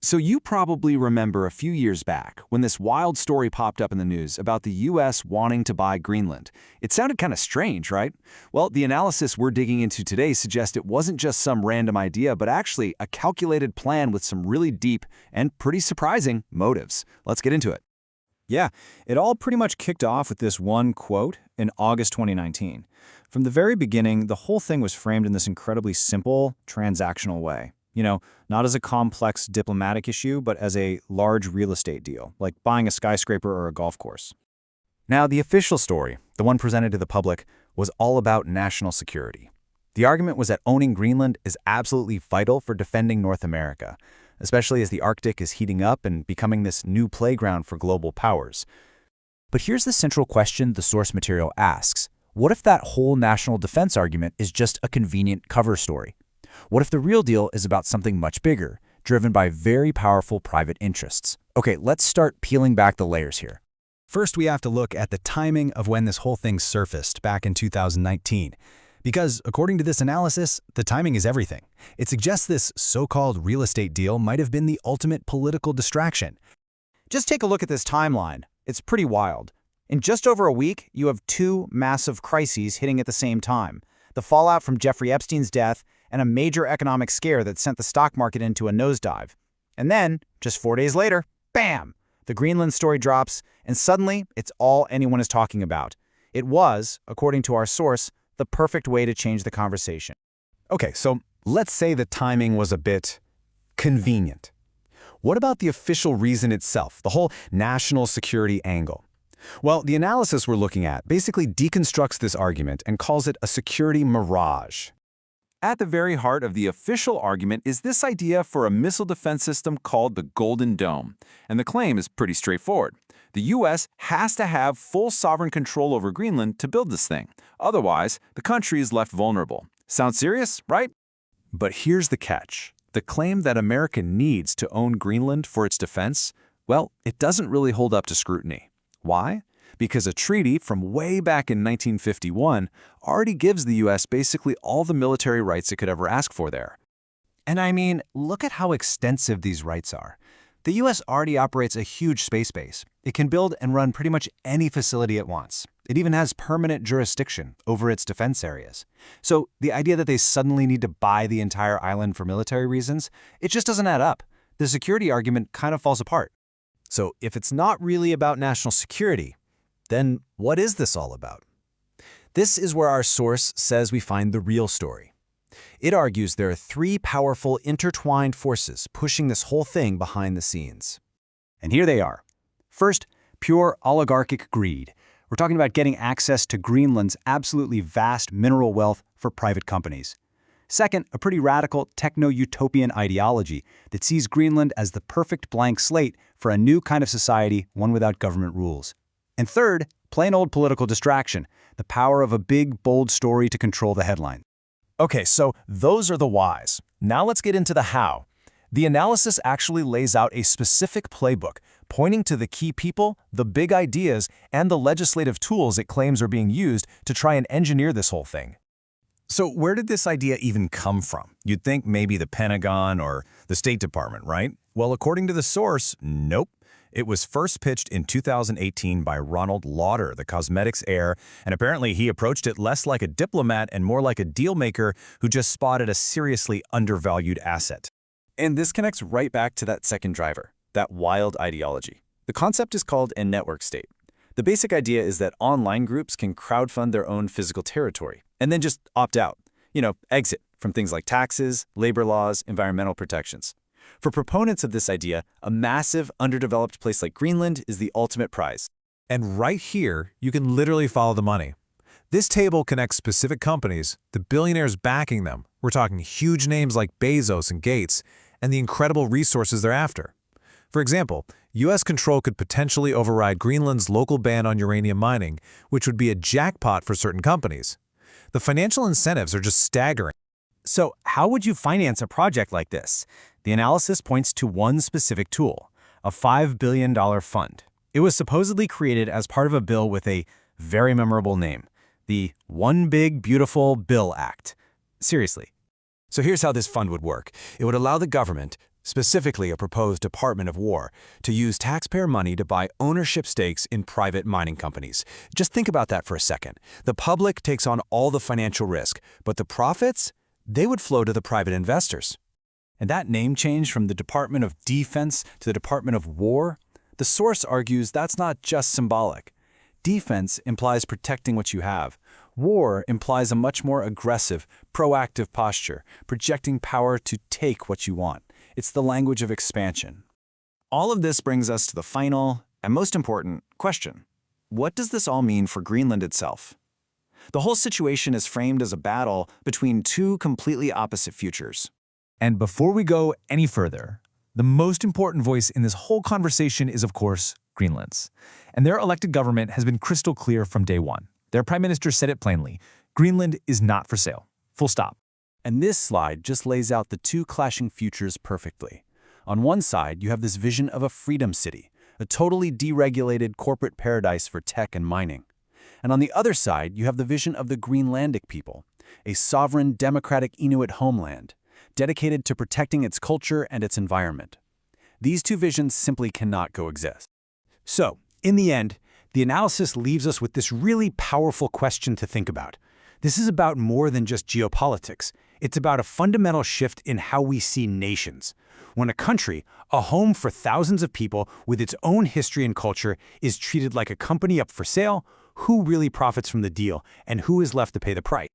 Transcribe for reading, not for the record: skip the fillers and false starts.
So you probably remember a few years back when this wild story popped up in the news about the US wanting to buy Greenland. It sounded kind of strange, right? Well, the analysis we're digging into today suggests it wasn't just some random idea, but actually a calculated plan with some really deep and pretty surprising motives. Let's get into it. Yeah, it all pretty much kicked off with this one quote in August 2019. From the very beginning, the whole thing was framed in this incredibly simple, transactional way. Not as a complex diplomatic issue, but as a large real estate deal, like buying a skyscraper or a golf course. Now, the official story, the one presented to the public, was all about national security. The argument was that owning Greenland is absolutely vital for defending North America, especially as the Arctic is heating up and becoming this new playground for global powers. But here's the central question the source material asks. What if that whole national defense argument is just a convenient cover story? What if the real deal is about something much bigger, driven by very powerful private interests? Okay, let's start peeling back the layers here. First, we have to look at the timing of when this whole thing surfaced back in 2019. Because, according to this analysis, the timing is everything. It suggests this so-called real estate deal might have been the ultimate political distraction. Just take a look at this timeline. It's pretty wild. In just over a week, you have two massive crises hitting at the same time. The fallout from Jeffrey Epstein's death and a major economic scare that sent the stock market into a nosedive. And then, just 4 days later, bam! The Greenland story drops, and suddenly, it's all anyone is talking about. It was, according to our source, the perfect way to change the conversation. Okay, so let's say the timing was a bit convenient. What about the official reason itself, the whole national security angle? Well, the analysis we're looking at basically deconstructs this argument and calls it a security mirage. At the very heart of the official argument is this idea for a missile defense system called the Golden Dome. And the claim is pretty straightforward. The US has to have full sovereign control over Greenland to build this thing. Otherwise, the country is left vulnerable. Sounds serious, right? But here's the catch. The claim that America needs to own Greenland for its defense, well, it doesn't really hold up to scrutiny. Why? Because a treaty from way back in 1951 already gives the US basically all the military rights it could ever ask for there. And I mean, look at how extensive these rights are. The US already operates a huge space base. It can build and run pretty much any facility it wants. It even has permanent jurisdiction over its defense areas. So the idea that they suddenly need to buy the entire island for military reasons, it just doesn't add up. The security argument kind of falls apart. So if it's not really about national security, then what is this all about? This is where our source says we find the real story. It argues there are three powerful intertwined forces pushing this whole thing behind the scenes. And here they are. First, pure oligarchic greed. We're talking about getting access to Greenland's absolutely vast mineral wealth for private companies. Second, a pretty radical techno-utopian ideology that sees Greenland as the perfect blank slate for a new kind of society, one without government rules. And third, plain old political distraction, the power of a big, bold story to control the headline. Okay, so those are the whys. Now let's get into the how. The analysis actually lays out a specific playbook, pointing to the key people, the big ideas, and the legislative tools it claims are being used to try and engineer this whole thing. So where did this idea even come from? You'd think maybe the Pentagon or the State Department, right? Well, according to the source, nope. It was first pitched in 2018 by Ronald Lauder, the cosmetics heir, and apparently he approached it less like a diplomat and more like a dealmaker who just spotted a seriously undervalued asset. And this connects right back to that second driver, that wild ideology. The concept is called a network state. The basic idea is that online groups can crowdfund their own physical territory and then just opt out, exit from things like taxes, labor laws, environmental protections. For proponents of this idea, a massive, underdeveloped place like Greenland is the ultimate prize. And right here, you can literally follow the money. This table connects specific companies, the billionaires backing them. We're talking huge names like Bezos and Gates, and the incredible resources they're after. For example, U.S. control could potentially override Greenland's local ban on uranium mining, which would be a jackpot for certain companies. The financial incentives are just staggering. So how would you finance a project like this? The analysis points to one specific tool, a $5 billion fund. It was supposedly created as part of a bill with a very memorable name, the One Big Beautiful Bill Act. Seriously. So here's how this fund would work. It would allow the government, specifically a proposed Department of War, to use taxpayer money to buy ownership stakes in private mining companies. Just think about that for a second. The public takes on all the financial risk, but the profits, they would flow to the private investors. And that name change from the Department of Defense to the Department of War? The source argues that's not just symbolic. Defense implies protecting what you have. War implies a much more aggressive, proactive posture, projecting power to take what you want. It's the language of expansion. All of this brings us to the final, and most important, question. What does this all mean for Greenland itself? The whole situation is framed as a battle between two completely opposite futures. And before we go any further, the most important voice in this whole conversation is, of course, Greenland's. And their elected government has been crystal clear from day one. Their prime minister said it plainly: Greenland is not for sale. Full stop. And this slide just lays out the two clashing futures perfectly. On one side, you have this vision of a freedom city, a totally deregulated corporate paradise for tech and mining. And on the other side, you have the vision of the Greenlandic people, a sovereign, democratic Inuit homeland, dedicated to protecting its culture and its environment. These two visions simply cannot coexist. So, in the end, the analysis leaves us with this really powerful question to think about. This is about more than just geopolitics. It's about a fundamental shift in how we see nations. When a country, a home for thousands of people with its own history and culture, is treated like a company up for sale, who really profits from the deal and who is left to pay the price?